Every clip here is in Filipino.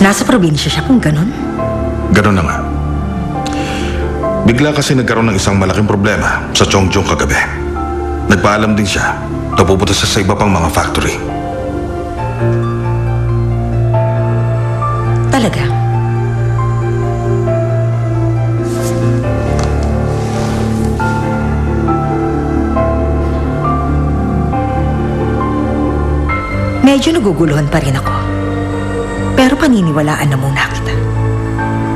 Nasa probinsya siya kung ganun. Ganun na nga. Bigla kasi nagkaroon ng isang malaking problema sa Chongqing kagabi. Nagpaalam din siya na pupunta siya sa iba pang mga factory. Talaga? Medyo naguguluhan pa rin ako. Pero paniniwalaan na muna kita.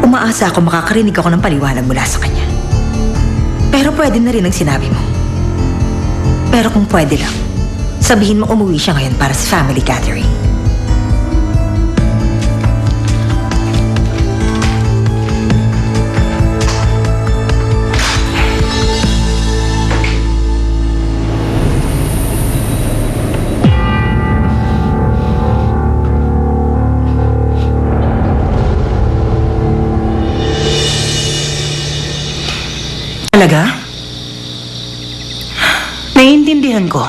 Umaasa ako makakarinig ako ng paliwanag mula sa kanya. Pero pwede na rin ang sinabi mo. Pero kung pwede lang, sabihin mo umuwi siya ngayon para sa family gathering. Talaga? Naiintindihan ko.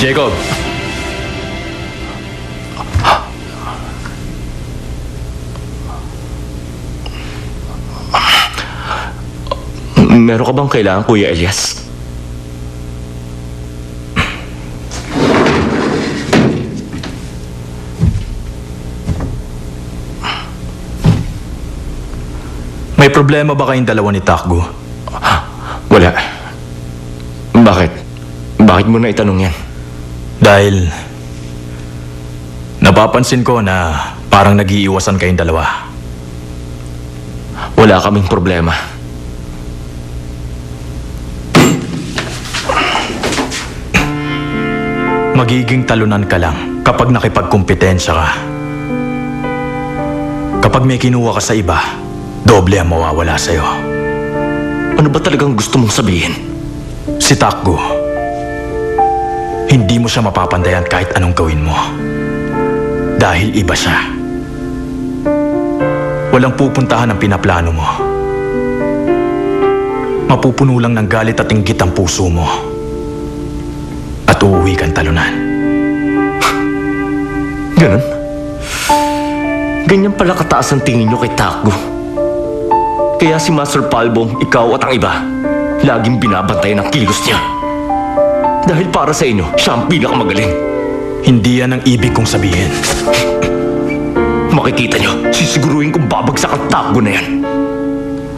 Jacob! Meron ka bang kailangan, Kuya Elias? May problema ba kayong dalawa ni Takgo? Wala. Bakit? Bakit mo na itanong yan? Dahil napapansin ko na parang nag-iiwasan kayong dalawa. Wala kaming problema. Magiging talunan ka lang kapag nakipagkumpetensya ka. Kapag may kinuha ka sa iba, doble ang mawawala sa'yo. Ano ba talagang gusto mong sabihin? Si Takgo, hindi mo siya mapapandayan kahit anong gawin mo. Dahil iba siya. Walang pupuntahan ang pinaplano mo. Mapupuno lang ng galit at inggit ang puso mo. At uuwi kang talunan. Ganun? Ganyan pala kataas ang tingin nyo kay Takgo. Kaya si Master Palbong, ikaw at ang iba, laging binabantayan ang kilos niya. Dahil para sa inyo, siya ang pinakamagaling. Hindi yan ang ibig kong sabihin. Makikita nyo, sisiguruhin kong babagsak ang Takgo na yan.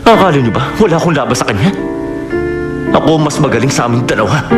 Akala nyo ba, wala akong laban sa kanya? Ako mas magaling sa aming dalawa.